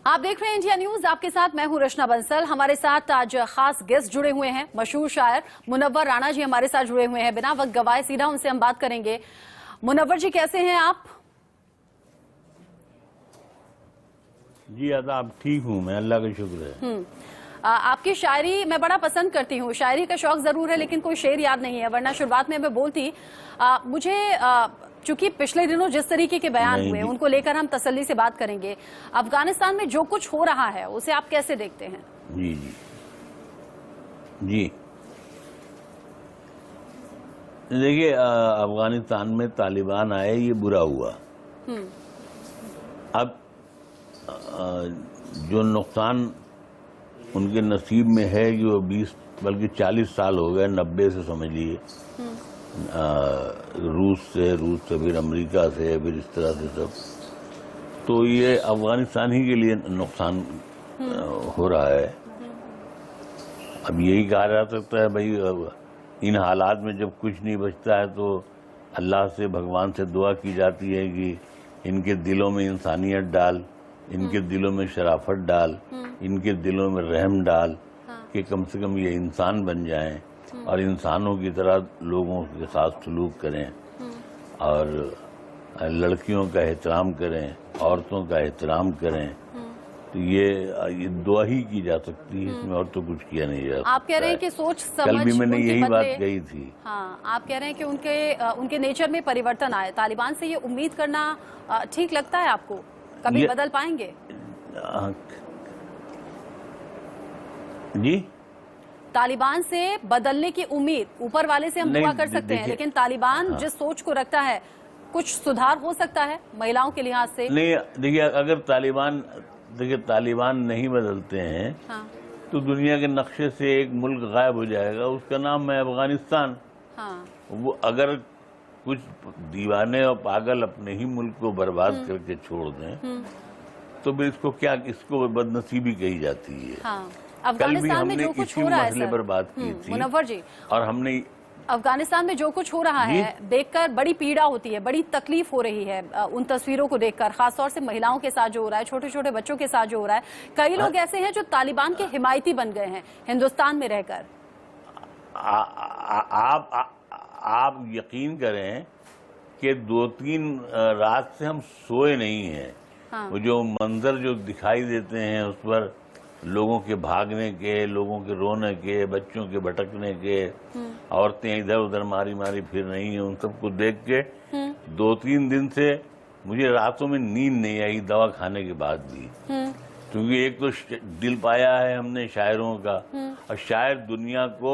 आप देख रहे हैं इंडिया न्यूज, आपके साथ मैं हूं रचना बंसल। हमारे साथ आज खास गेस्ट जुड़े हुए हैं, मशहूर शायर मुनव्वर राणा जी हमारे साथ जुड़े हुए हैं। बिना वक्त गवाए सीधा उनसे हम बात करेंगे। मुनव्वर जी, कैसे हैं आप? जी आदाब, ठीक हूँ मैं, अल्लाह का शुक्र है। आपकी शायरी मैं बड़ा पसंद करती हूँ। शायरी का शौक जरूर है, लेकिन कोई शेर याद नहीं है, वरना शुरुआत में मैं बोलती। मुझे चूंकि पिछले दिनों जिस तरीके के बयान हुए उनको लेकर हम तसल्ली से बात करेंगे। अफगानिस्तान में जो कुछ हो रहा है उसे आप कैसे देखते हैं? जी जी जी, देखिए अफगानिस्तान में तालिबान आए, ये बुरा हुआ। अब जो नुकसान उनके नसीब में है कि वो 20 बल्कि 40 साल हो गए, 90 से समझ लिए, रूस से फिर अमेरिका से, फिर इस तरह से सब, तो ये अफगानिस्तान ही के लिए नुकसान हो रहा है। अब यही कहा जा सकता है भाई, इन हालात में जब कुछ नहीं बचता है तो अल्लाह से, भगवान से दुआ की जाती है कि इनके दिलों में इंसानियत डाल, इनके दिलों में शराफत डाल, इनके दिलों में रहम डाल, कि कम से कम ये इंसान बन जाएं और इंसानों की तरह लोगों के साथ सलूक करें और लड़कियों का एहतराम करें, औरतों का एहतराम करें। तो ये दुआ ही की जा सकती है, इसमें और तो कुछ किया नहीं जा सकता। आप कह रहे हैं कि सोच समझ, कल भी मैंने यही बात कही थी। हाँ, आप कह रहे हैं कि उनके नेचर में परिवर्तन आए। तालिबान से ये उम्मीद करना ठीक लगता है आपको? कभी बदल पाएंगे? जी, तालिबान से बदलने की उम्मीद ऊपर वाले से हम दुआ कर सकते हैं, लेकिन तालिबान जिस सोच को रखता है, कुछ सुधार हो सकता है महिलाओं के लिहाज से? नहीं, देखिए अगर तालिबान नहीं बदलते हैं तो दुनिया के नक्शे से एक मुल्क गायब हो जाएगा, उसका नाम है अफगानिस्तान। वो अगर कुछ दीवाने और पागल अपने ही मुल्क को बर्बाद करके छोड़ दें तो फिर इसको बदनसीबी कही जाती है। कल भी हमने इसी मसले पर बात की थी मुनव्वर जी, और हमने अफगानिस्तान में जो कुछ हो रहा है देखकर बड़ी पीड़ा होती है, बड़ी तकलीफ हो रही है उन तस्वीरों को देखकर, खासतौर से महिलाओं के साथ जो हो रहा है, छोटे छोटे बच्चों के साथ जो हो रहा है। कई लोग ऐसे हैं जो तालिबान के हिमायती बन गए हैं हिंदुस्तान में रहकर। आप यकीन करें कि 2-3 रात से हम सोए नहीं हैं। वो जो मंजर जो दिखाई देते हैं उस पर लोगों के भागने के, लोगों के रोने के, बच्चों के भटकने के, औरतें इधर उधर मारी मारी फिर रही हैं, उन सबको देख के 2-3 दिन से मुझे रातों में नींद नहीं आई, दवा खाने के बाद भी। क्योंकि एक तो दिल पाया है हमने शायरों का, और शायर दुनिया को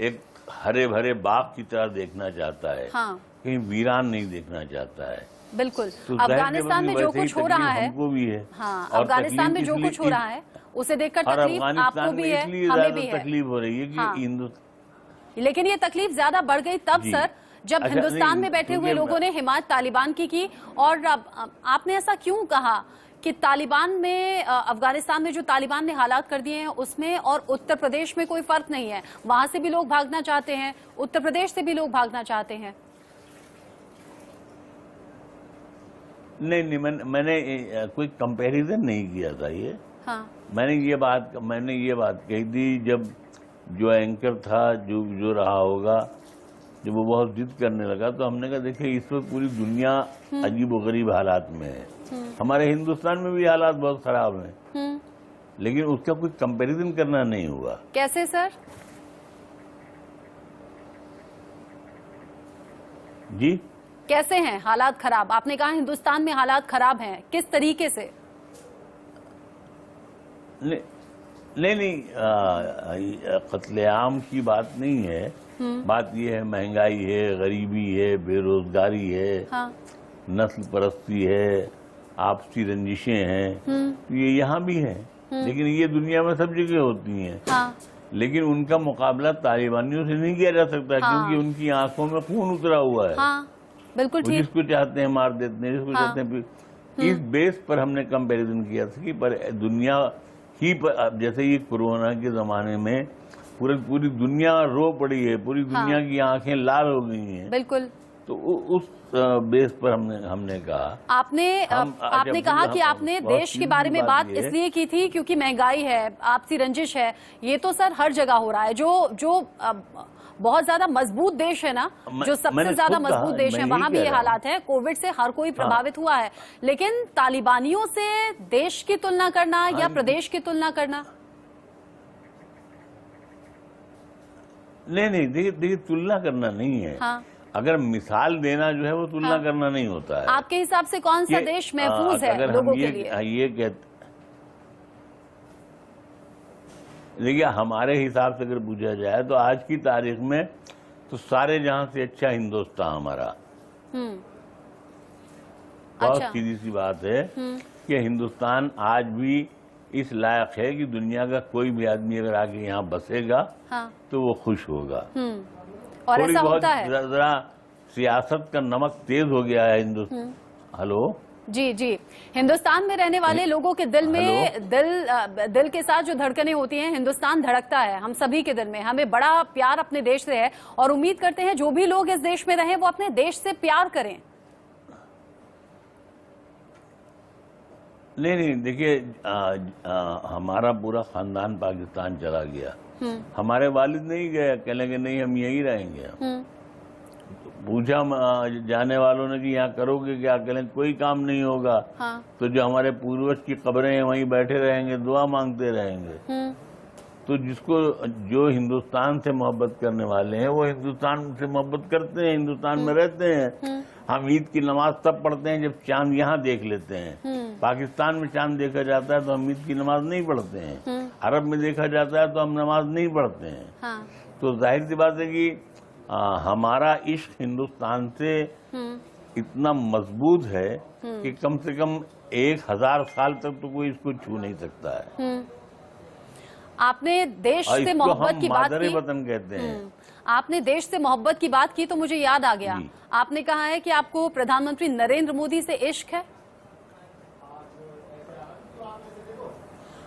एक हरे भरे बाग की तरह देखना चाहता है, कहीं वीरान नहीं देखना चाहता है। बिल्कुल। तो अफगानिस्तान में जो कुछ हो रहा है, हमको भी है। अफगानिस्तान में जो कुछ हो रहा है उसे देखकर तकलीफ आपको भी है, हमें भी है। तकलीफ हो रही है कि लेकिन ये तकलीफ ज्यादा बढ़ गई तब सर, जब हिंदुस्तान में बैठे हुए लोगों ने हिमायत तालिबान की। और आपने ऐसा क्यों कहा कि तालिबान में, अफगानिस्तान में जो तालिबान ने हालात कर दिए हैं उसमें और उत्तर प्रदेश में कोई फर्क नहीं है? वहां से भी लोग भागना चाहते हैं, उत्तर प्रदेश से भी लोग भागना चाहते हैं। नहीं, मैंने कोई कंपैरिजन नहीं किया था ये। मैंने ये बात कही थी, जब जो एंकर था, जो रहा होगा, जब वो बहुत जिद करने लगा तो हमने कहा देखिए इस वक्त पूरी दुनिया अजीबोगरीब हालात में है, हमारे हिंदुस्तान में भी हालात बहुत खराब हैं, लेकिन उसका कोई कंपैरिजन करना नहीं हुआ। कैसे सर? जी, कैसे हैं हालात खराब? आपने कहा हिंदुस्तान में हालात खराब हैं, किस तरीके से? नहीं, कत्लेआम की बात नहीं है। बात यह है, महंगाई है, गरीबी है, बेरोजगारी है, नस्ल परस्ती है, आपसी रंजिशें हैं, ये यहाँ भी है, लेकिन ये दुनिया में सब जगह होती हैं। लेकिन उनका मुकाबला तालिबानियों से नहीं किया जा सकता, क्योंकि उनकी आंखों में खून उतरा हुआ है। बिल्कुल ठीक। जिसको चाहते हैं मार देते हैं, जिसको चाहते हैं। इस बेस पर हमने कंपैरिजन किया था कि पर दुनिया ही पर, जैसे ये कोरोना के जमाने में पूरी दुनिया रो पड़ी है, पूरी दुनिया की आंखें लाल हो गई हैं। बिल्कुल। तो उस बेस पर हमने कहा। आपने कहा कि आपने देश के बारे में बात इसलिए की थी क्योंकि महंगाई है, आपसी रंजिश है। ये तो सर हर जगह हो रहा है। जो बहुत ज्यादा मजबूत देश है ना, जो सबसे ज्यादा मजबूत देश है, वहां भी ये हालात है। कोविड से हर कोई प्रभावित हुआ है, लेकिन तालिबानियों से देश की तुलना करना या प्रदेश की तुलना करना, नहीं देखिए तुलना करना नहीं है। हाँ। अगर मिसाल देना जो है वो तुलना करना नहीं होता है। आपके हिसाब से कौन सा देश महफूज है लोगों के लिए? ये कहते, देखिए हमारे हिसाब से अगर पूछा जाए तो आज की तारीख में तो सारे जहां से अच्छा हिंदुस्तान हमारा। बहुत सीधी सी बात है कि हिंदुस्तान आज भी इस लायक है कि दुनिया का कोई भी आदमी अगर आके यहाँ बसेगा तो वो खुश होगा। और ऐसा होता है। जरा सियासत का नमक तेज हो गया है हिंदुस्तान। हेलो जी, हिंदुस्तान में रहने वाले लोगों के दिल में दिल के साथ जो धड़कनें होती हैं, हिंदुस्तान धड़कता है हम सभी के दिल में। हमें बड़ा प्यार अपने देश से है और उम्मीद करते हैं जो भी लोग इस देश में रहें वो अपने देश से प्यार करें। नहीं देखिए हमारा पूरा खानदान पाकिस्तान चला गया। हमारे वालिद नहीं गए, कहने के नहीं हम यहीं रहेंगे। पूछा जाने वालों ने कि यहाँ करोगे क्या, कहने कोई काम नहीं होगा। तो जो हमारे पूर्वज की कब्रें हैं वहीं बैठे रहेंगे, दुआ मांगते रहेंगे। तो जो हिंदुस्तान से मोहब्बत करने वाले हैं वो हिंदुस्तान से मोहब्बत करते हैं, हिंदुस्तान में रहते हैं। हम ईद की नमाज तब पढ़ते हैं जब चांद यहाँ देख लेते हैं। पाकिस्तान में चांद देखा जाता है तो हम ईद की नमाज नहीं पढ़ते हैं। अरब में देखा जाता है तो हम नमाज नहीं पढ़ते हैं। तो जाहिर सी बात है कि हमारा इश्क हिंदुस्तान से इतना मजबूत है कि कम से कम 1000 साल तक तो कोई इसको छू नहीं सकता है। आपने देश से मोहब्बत की बात की, वतन कहते हैं। आपने देश से मोहब्बत की बात की तो मुझे याद आ गया, आपने कहा है कि आपको प्रधानमंत्री नरेंद्र मोदी से इश्क है।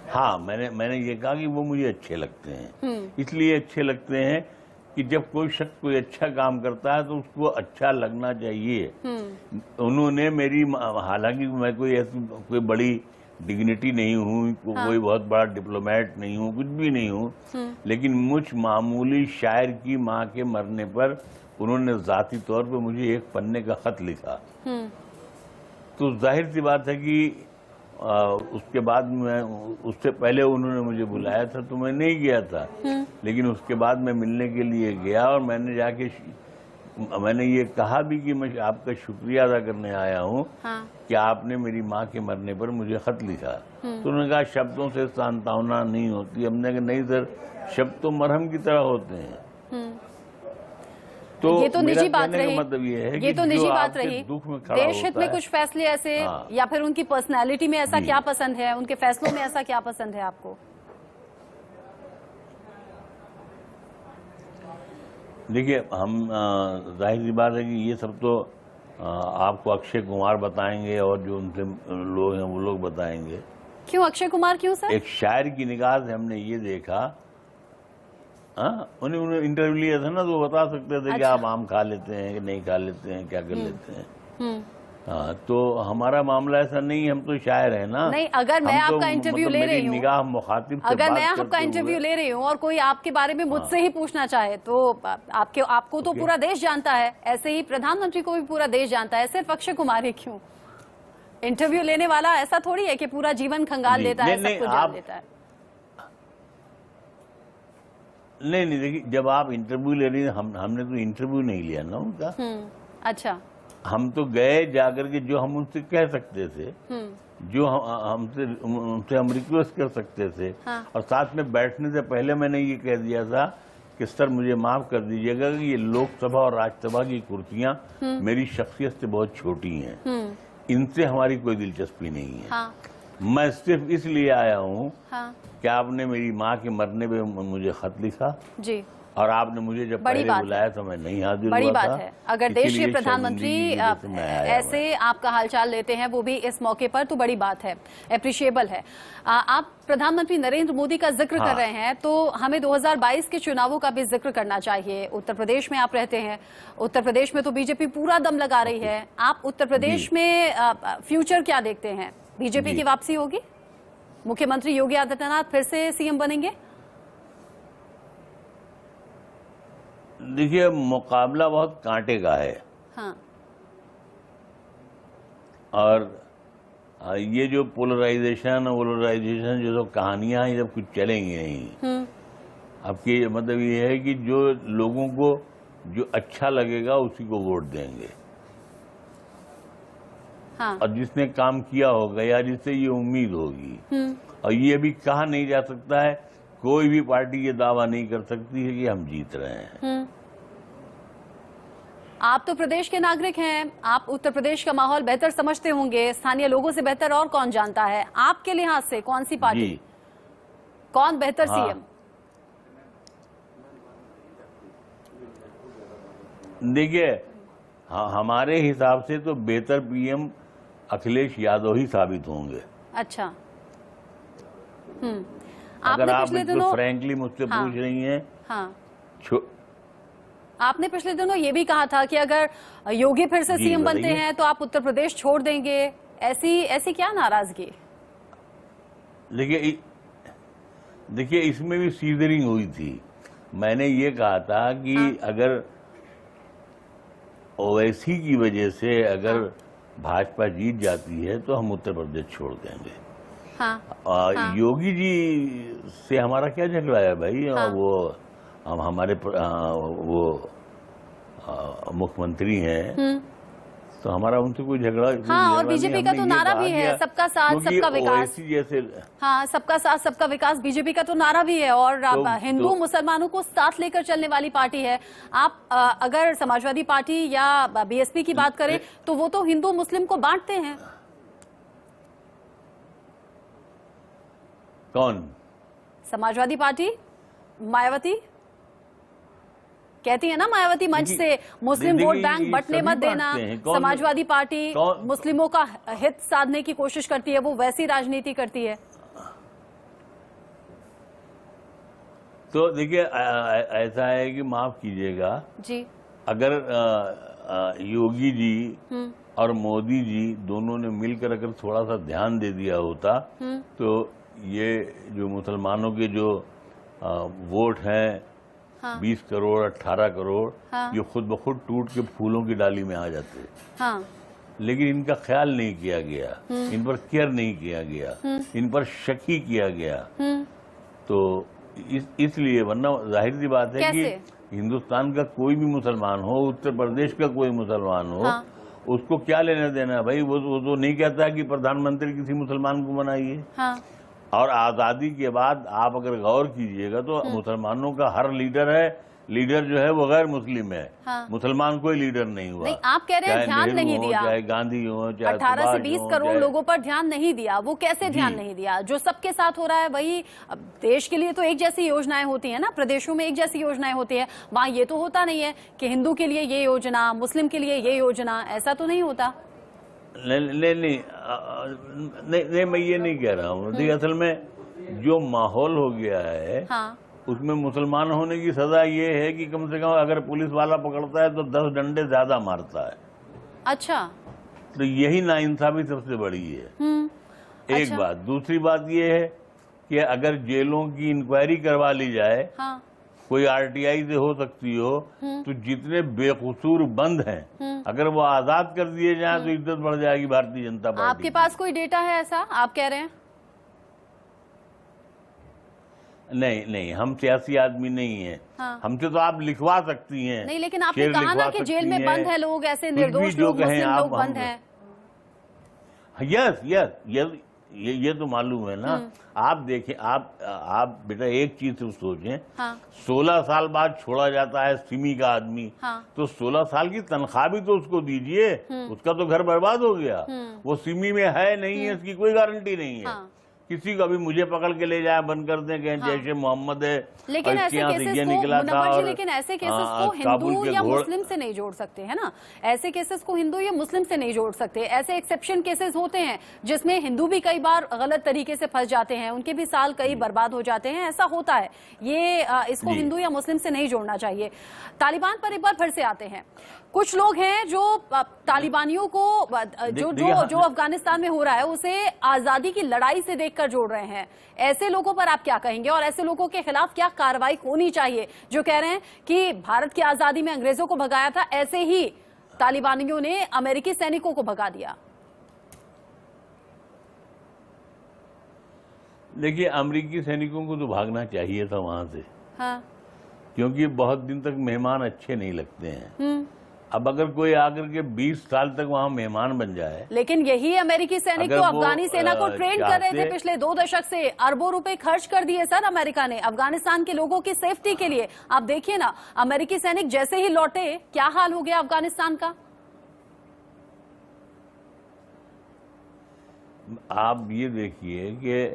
हाँ, मैंने ये कहा कि वो मुझे अच्छे लगते हैं। इसलिए अच्छे लगते हैं कि जब कोई शख्स कोई अच्छा काम करता है तो उसको अच्छा लगना चाहिए। उन्होंने मेरी, हालांकि मैं कोई बड़ी डिग्निटी नहीं हूँ, कोई बहुत बड़ा डिप्लोमेट नहीं हूँ, कुछ भी नहीं हूँ, लेकिन मुझ मामूली शायर की माँ के मरने पर उन्होंने जाती तौर पे मुझे एक पन्ने का खत लिखा। तो जाहिर सी बात है कि उसके बाद मैं, उससे पहले उन्होंने मुझे बुलाया था तो मैं नहीं गया था, लेकिन उसके बाद मैं मिलने के लिए गया और मैंने जाके मैंने ये कहा भी कि मैं आपका शुक्रिया अदा करने आया हूँ कि आपने मेरी माँ के मरने पर मुझे खत लिखा। तो उन्होंने कहा शब्दों से सांत्वना नहीं होती। हमने कहा नहीं सर, शब्द तो मरहम की तरह होते हैं। तो ये तो निजी बात रही, मतलब ये है ये कि तो निजी बात रही। दुख में खड़ा देश हित में कुछ फैसले ऐसे, या फिर उनकी पर्सनैलिटी में ऐसा क्या पसंद है, उनके फैसलों में ऐसा क्या पसंद है आपको? देखिए हम जाहिर सी बात है कि ये सब तो आपको अक्षय कुमार बताएंगे और जो उनसे लोग हैं वो लोग बताएंगे। क्यों अक्षय कुमार, क्यों सर? एक शायर की निगाह से हमने ये देखा, उन्हें इंटरव्यू लिया था ना, तो वो बता सकते थे कि आप आम खा लेते हैं कि नहीं खा लेते हैं, क्या कर लेते हैं। हाँ, तो हमारा मामला ऐसा नहीं, हम तो शायर है ना। नहीं, अगर मैं आपका इंटरव्यू ले रही हूँ, निगाह मुखातिब से अगर मैं आपका इंटरव्यू ले रही हूँ और कोई आपके बारे में मुझसे ही पूछना चाहे तो आपको तो पूरा देश जानता है, ऐसे ही प्रधानमंत्री को भी पूरा देश जानता है, सिर्फ अक्षय कुमार ही क्यों? इंटरव्यू लेने वाला ऐसा थोड़ी है कि पूरा जीवन खंगाल लेता है, सब कुछ जान लेता है। नहीं देखिए, जब आप इंटरव्यू ले रही हैं, हमने तो इंटरव्यू नहीं लिया ना उनका। अच्छा, हम तो गए जाकर के जो हम उनसे कह सकते थे, जो उनसे हम रिक्वेस्ट कर सकते थे। और साथ में बैठने से पहले मैंने ये कह दिया था कि सर मुझे माफ कर दीजिएगा कि ये लोकसभा और राज्यसभा की कुर्सियां मेरी शख्सियत से बहुत छोटी हैं, इनसे हमारी कोई दिलचस्पी नहीं है। मैं सिर्फ इसलिए आया हूँ कि आपने मेरी माँ के मरने पे मुझे खत लिखा जी, और आपने मुझे जब बड़ी पहले बात बुलाया तो मैं नहीं हाजिर बड़ी हुआ बात था। है। अगर देश के इसीलिए प्रधानमंत्री शर्मिंदगी की वजह से मैं आया ऐसे आपका हालचाल लेते हैं, वो भी इस मौके पर, तो बड़ी बात है, एप्रिशिएबल है। आप प्रधानमंत्री नरेंद्र मोदी का जिक्र कर रहे हैं, तो हमें 2022 के चुनावों का भी जिक्र करना चाहिए। उत्तर प्रदेश में आप रहते हैं, उत्तर प्रदेश में तो बीजेपी पूरा दम लगा रही है। आप उत्तर प्रदेश में फ्यूचर क्या देखते हैं? बीजेपी की वापसी होगी? मुख्यमंत्री योगी आदित्यनाथ फिर से सीएम बनेंगे? देखिए, मुकाबला बहुत कांटे का है। हाँ। और ये जो पोलराइजेशन जो कहानियां हैं, जब कुछ चलेंगी नहीं। आपकी मतलब ये है कि जो लोगों को जो अच्छा लगेगा उसी को वोट देंगे। हाँ। और जिसने काम किया होगा या जिससे ये उम्मीद होगी। और ये भी कहा नहीं जा सकता है, कोई भी पार्टी ये दावा नहीं कर सकती है कि हम जीत रहे हैं। आप तो प्रदेश के नागरिक हैं, आप उत्तर प्रदेश का माहौल बेहतर समझते होंगे, स्थानीय लोगों से बेहतर और कौन जानता है? आपके लिहाज से कौन सी पार्टी, कौन बेहतर सीएम? देखिए, हमारे हिसाब से तो बेहतर पीएम अखिलेश यादव ही साबित होंगे। अच्छा। अगर आप बिल्कुल फ्रैंकली मुझसे पूछ रही हैं। हाँ। आपने पिछले दिनों ये भी कहा था कि अगर योगी फिर से सीएम बनते हैं तो आप उत्तर प्रदेश छोड़ देंगे। ऐसी क्या नाराजगी? देखिए, इसमें भी सीजरिंग हुई थी। मैंने ये कहा था कि अगर ओवैसी की वजह से अगर भाजपा जीत जाती है तो हम उत्तर प्रदेश छोड़ देंगे। योगी जी से हमारा क्या झगड़ा है भाई? वो हम हमारे वो मुख्यमंत्री हैं, तो हमारा उनसे कोई झगड़ा। और बीजेपी का तो नारा भी है, सबका साथ सबका विकास। जैसे सबका साथ सबका विकास बीजेपी का तो नारा भी है, और हिंदू मुसलमानों को साथ लेकर चलने वाली पार्टी है। आप अगर समाजवादी पार्टी या बीएसपी की बात करें तो वो तो हिंदू मुस्लिम को बांटते हैं। कौन? समाजवादी पार्टी, मायावती कहती है ना, मायावती मंच से मुस्लिम वोट बैंक बंटने मत देना। समाजवादी पार्टी मुस्लिमों का हित साधने की कोशिश करती है, वो वैसी राजनीति करती है। तो देखिए, ऐसा है कि माफ कीजिएगा जी, अगर योगी जी और मोदी जी दोनों ने मिलकर अगर थोड़ा सा ध्यान दे दिया होता तो ये जो मुसलमानों के जो वोट हैं 20 करोड़ 18 करोड़, ये खुद ब खुद टूट के फूलों की डाली में आ जाते। लेकिन इनका ख्याल नहीं किया गया, इन पर केयर नहीं किया गया, इन पर शक ही किया गया। तो इसलिए, वरना जाहिर सी बात है कि हिंदुस्तान का कोई भी मुसलमान हो, उत्तर प्रदेश का कोई मुसलमान हो, उसको क्या लेना देना भाई? वो तो नहीं कहता कि प्रधानमंत्री किसी मुसलमान को बनाइए। और आज़ादी के बाद आप अगर गौर कीजिएगा तो मुसलमानों का हर लीडर जो है वो गैर मुस्लिम है। मुसलमान कोई लीडर नहीं हुआ। नहीं, आप कह रहे हैं ध्यान नहीं दिया, चाहे गांधी हो, चाहे 18 से 20 करोड़ लोगों पर ध्यान नहीं दिया। वो कैसे ध्यान नहीं दिया? जो सबके साथ हो रहा है वही। देश के लिए तो एक जैसी योजनाएं होती है ना, प्रदेशों में एक जैसी योजनाएं होती है। वहाँ ये तो होता नहीं है कि हिंदू के लिए ये योजना, मुस्लिम के लिए ये योजना, ऐसा तो नहीं होता। नहीं, मैं ये नहीं कह रहा हूँ। देखिए, असल में जो माहौल हो गया है उसमें मुसलमान होने की सजा ये है कि कम से कम अगर पुलिस वाला पकड़ता है तो 10 डंडे ज्यादा मारता है। अच्छा। तो यही नाइंसाफी सबसे बड़ी है। एक बात। दूसरी बात ये है कि अगर जेलों की इंक्वायरी करवा ली जाए, कोई आरटीआई से हो सकती हो, तो जितने बेकसूर बंद हैं अगर वो आजाद कर दिए जाएं तो इज्जत बढ़ जाएगी भारतीय जनता पार्टी। आपके पास कोई डेटा है ऐसा, आप कह रहे हैं? नहीं, हम सियासी आदमी नहीं हैं। हमसे तो आप लिखवा सकती हैं। नहीं, लेकिन आपने कहा ना कि जेल में बंद है लोग, ऐसे निर्दोष लोग, मुस्लिम लोग बंद हैं। यस, ये तो मालूम है ना। आप देखें, आप बेटा एक चीज तो सोचें, 16 साल बाद छोड़ा जाता है सिमी का आदमी, तो 16 साल की तनख्वाह भी तो उसको दीजिए। उसका तो घर बर्बाद हो गया। वो सिमी में है नहीं है, इसकी कोई गारंटी नहीं है। किसी को अभी मुझे पकड़ के ले जाए बंद कर दें, कहें जैसे मोहम्मद है, लेकिन ऐसे केसेस को निकला था, मुनव्वर जी, लेकिन ऐसे केसेस को हिंदू या मुस्लिम से नहीं जोड़ सकते, है ना। ऐसे केसेस को हिंदू या मुस्लिम से नहीं जोड़ सकते। ऐसे एक्सेप्शन केसेस होते हैं जिसमें हिंदू भी कई बार गलत तरीके से फंस जाते हैं, उनके भी साल कई बर्बाद हो जाते हैं, ऐसा होता है। ये इसको हिंदू या मुस्लिम से नहीं जोड़ना चाहिए। तालिबान पर एक बार फिर से आते हैं। कुछ लोग हैं जो तालिबानियों को जो अफगानिस्तान में हो रहा है उसे आजादी की लड़ाई से देखकर जोड़ रहे हैं। ऐसे लोगों पर आप क्या कहेंगे और ऐसे लोगों के खिलाफ क्या कार्रवाई होनी चाहिए जो कह रहे हैं कि भारत की आजादी में अंग्रेजों को भगाया था, ऐसे ही तालिबानियों ने अमेरिकी सैनिकों को भगा दिया? देखिए, अमेरिकी सैनिकों को तो भागना चाहिए था वहां से, हाँ। क्योंकि बहुत दिन तक मेहमान अच्छे नहीं लगते हैं। अब अगर कोई आकर के 20 साल तक वहां मेहमान बन जाए, लेकिन यही अमेरिकी सैनिक तो अफगानी सेना को ट्रेन कर रहे थे पिछले 2 दशक से। अरबों रुपए खर्च कर दिए सर अमेरिका ने अफगानिस्तान के लोगों की सेफ्टी के लिए। आप देखिए ना, अमेरिकी सैनिक जैसे ही लौटे क्या हाल हो गया अफगानिस्तान का। आप ये देखिए कि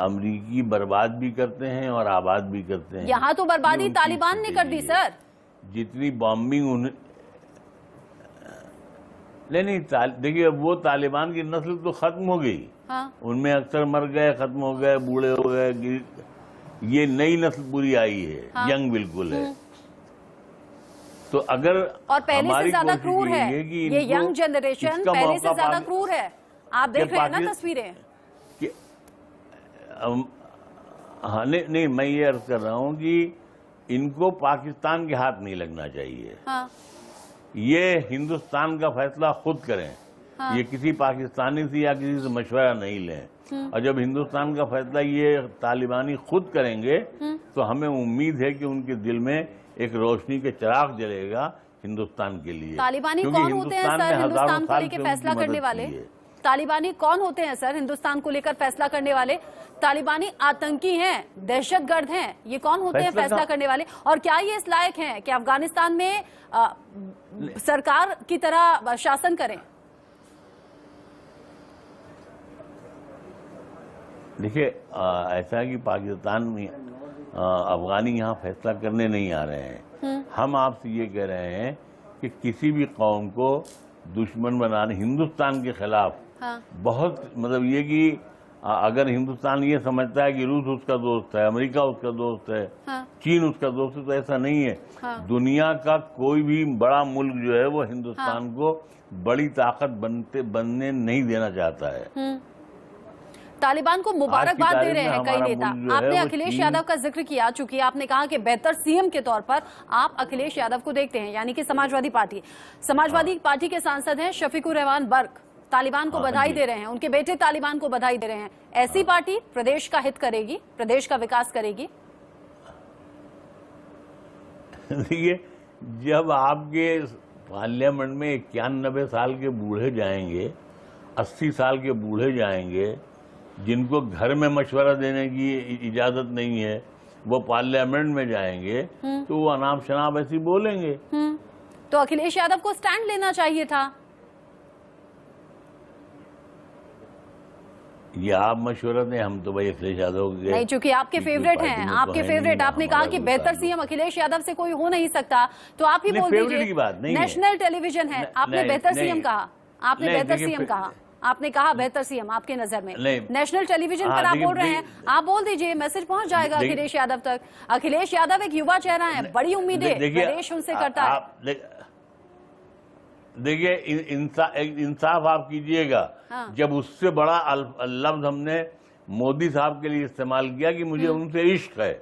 अमरीकी बर्बाद भी करते हैं और आबाद भी करते हैं। यहाँ तो बर्बादी तालिबान ने कर दी सर। जितनी बॉम्बिंग उन्हें नहीं, देखिए वो तालिबान की नस्ल तो खत्म हो गई, हाँ। उनमें अक्सर मर गए, खत्म हो गए, बूढ़े हो गए। ये नई नस्ल पूरी आई है, हाँ। यंग बिल्कुल है। तो अगर और पहले से ज्यादा क्रूर है ये यंग जनरेशन, पहले से ज्यादा क्रूर है। आप देख रहे हैं ना तस्वीरें। हाँ, नहीं, मैं ये अर्ज कर रहा हूँ कि इनको पाकिस्तान के हाथ नहीं लगना चाहिए, हाँ। ये हिंदुस्तान का फैसला खुद करें, हाँ। ये किसी पाकिस्तानी से या किसी से मशवरा नहीं लें। और जब हिंदुस्तान का फैसला ये तालिबानी खुद करेंगे तो हमें उम्मीद है कि उनके दिल में एक रोशनी के चिराग जलेगा हिंदुस्तान के लिए। तालिबानी कौन होते हैं सर हिंदुस्तान को लेकर फैसला करने वाले? तालिबानी कौन होते हैं सर हिंदुस्तान को लेकर फैसला करने वाले? तालिबानी आतंकी हैं, दहशतगर्द हैं, ये कौन होते हैं फैसला करने वाले? और क्या ये इस लायक हैं कि अफगानिस्तान में सरकार की तरह शासन करें? देखिए, ऐसा कि पाकिस्तान में अफगानी यहाँ फैसला करने नहीं आ रहे हैं। हम आपसे ये कह रहे हैं कि किसी भी कौम को दुश्मन बनाने, हिंदुस्तान के खिलाफ, हाँ। बहुत मतलब ये कि अगर हिंदुस्तान ये समझता है कि रूस उसका दोस्त है, अमेरिका उसका दोस्त है, हाँ। चीन उसका दोस्त है, तो ऐसा नहीं है, हाँ। दुनिया का कोई भी बड़ा मुल्क जो है वो हिंदुस्तान, हाँ। को बड़ी ताकत बनने नहीं देना चाहता है। तालिबान को मुबारकबाद दे रहे हैं कई नेता। आपने अखिलेश यादव का जिक्र किया, चूंकि आपने कहा कि बेहतर सीएम के तौर पर आप अखिलेश यादव को देखते हैं, यानी कि समाजवादी पार्टी के सांसद हैं शफीकुर रहमान बर्क, तालिबान को बधाई दे रहे हैं, उनके बेटे तालिबान को बधाई दे रहे हैं। ऐसी पार्टी प्रदेश का हित करेगी, प्रदेश का विकास करेगी? देखिए, जब आपके पार्लियामेंट में 91 साल के बूढ़े जाएंगे, 80 साल के बूढ़े जाएंगे, जिनको घर में मशवरा देने की इजाजत नहीं है, वो पार्लियामेंट में जाएंगे, तो वो अनाप शनाप ऐसी बोलेंगे। तो अखिलेश यादव को स्टैंड लेना चाहिए था। ये आप मशवरा दें, हम तो भाई अखिलेश यादव के नहीं, चूंकि आपके फेवरेट हैं, आपके फेवरेट। आपने कहा कि बेहतर सीएम अखिलेश यादव से कोई हो नहीं सकता, तो आप ही बोल दीजिए। नेशनल टेलीविजन है, आपने बेहतर सीएम कहा, आपने बेहतर सीएम कहा, आपने कहा बेहतर सीएम आपके नजर में। नेशनल टेलीविजन पर आप बोल रहे हैं, आप बोल दीजिए, मैसेज पहुंच जाएगा अखिलेश यादव तक। अखिलेश यादव एक युवा चेहरा है, बड़ी उम्मीदें प्रदेश उनसे करता है। देखिए, इंसाफ आप कीजिएगा, हाँ। जब उससे बड़ा लफ्ज हमने मोदी साहब के लिए इस्तेमाल किया कि मुझे उनसे इश्क है,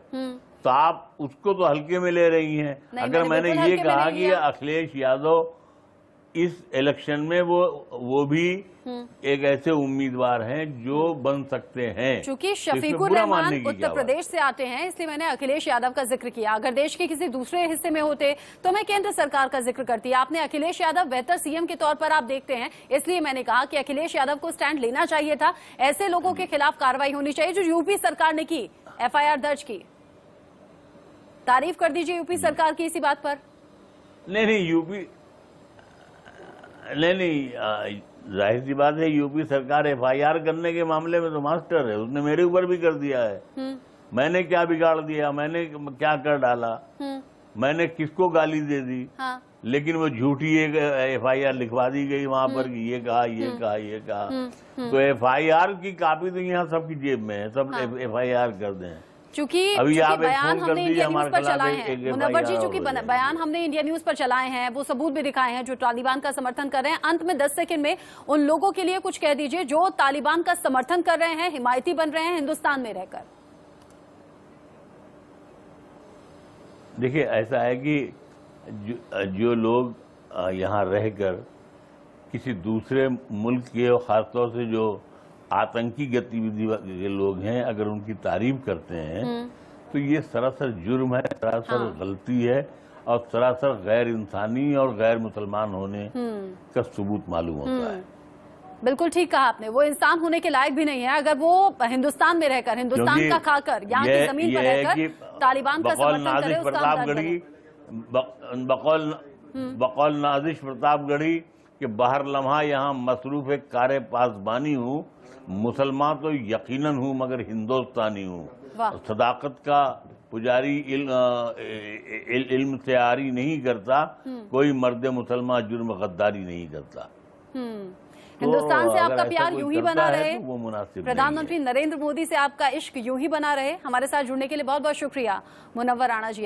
तो आप उसको तो हल्के में ले रही हैं। अगर मैंने ये कहा कि अखिलेश यादव इस इलेक्शन में वो भी एक ऐसे उम्मीदवार हैं जो बन सकते हैं। चूंकि शफीकुर रहमान उत्तर प्रदेश से आते हैं, इसलिए मैंने अखिलेश यादव का जिक्र किया। अगर देश के किसी दूसरे हिस्से में होते तो मैं केंद्र सरकार का जिक्र करती। आपने अखिलेश यादव बेहतर सीएम के तौर पर आप देखते हैं, इसलिए मैंने कहा कि अखिलेश यादव को स्टैंड लेना चाहिए था। ऐसे लोगों के खिलाफ कार्रवाई होनी चाहिए जो यूपी सरकार ने की, FIR दर्ज की। तारीफ कर दीजिए यूपी सरकार की इसी बात पर। नहीं, यूपी नहीं, जाहिर सी बात है, यूपी सरकार एफआईआर करने के मामले में तो मास्टर है, उसने मेरे ऊपर भी कर दिया है। मैंने क्या बिगाड़ दिया, मैंने क्या कर डाला, मैंने किसको गाली दे दी। हाँ। लेकिन वो झूठी एक एफआईआर लिखवा दी गई वहां पर कि ये कहा, ये कहा, ये कहा। तो एफआईआर की कॉपी तो यहाँ सबकी जेब में है, सब एफआईआर कर दें। चूंकि बयान हमने इंडिया न्यूज पर चलाए हैं मुनव्वर जी, चूंकि बयान हमने इंडिया न्यूज पर चलाए हैं, वो सबूत भी दिखाए हैं जो तालिबान का समर्थन कर रहे हैं। अंत में 10 सेकंड में उन लोगों के लिए कुछ कह दीजिए जो तालिबान का समर्थन कर रहे हैं, हिमायती बन रहे हैं हिंदुस्तान में रहकर। देखिए, ऐसा है कि जो लोग यहाँ रहकर किसी दूसरे मुल्क के और खासतौर से जो आतंकी गतिविधि के लोग हैं, अगर उनकी तारीफ करते हैं तो ये सरासर जुर्म है, सरासर गलती है और सरासर गैर इंसानी और गैर मुसलमान होने का सबूत मालूम होता है। बिल्कुल ठीक कहा आपने, वो इंसान होने के लायक भी नहीं है अगर वो हिंदुस्तान में रहकर, हिंदुस्तान का खाकर, यहाँ की जमीन पर रहकर तालिबान का समर्थन करे। बकौल नाजिश प्रतापगढ़ी कि बाहर लम्हा यहाँ मसरूफ एक कारे पासबानी हूँ, मुसलमान तो यकीनन हूँ मगर हिंदुस्तानी हूँ। सदाकत का पुजारी इल्म से आरी नहीं करता, कोई मर्द मुसलमान जुर्म गद्दारी नहीं करता। हिंदुस्तान से आपका प्यार यूं ही बना रहे, वो मुनासिब प्रधानमंत्री नरेंद्र मोदी से आपका इश्क यूं ही बना रहे। हमारे साथ जुड़ने के लिए बहुत बहुत शुक्रिया मुनव्वर राणा जी।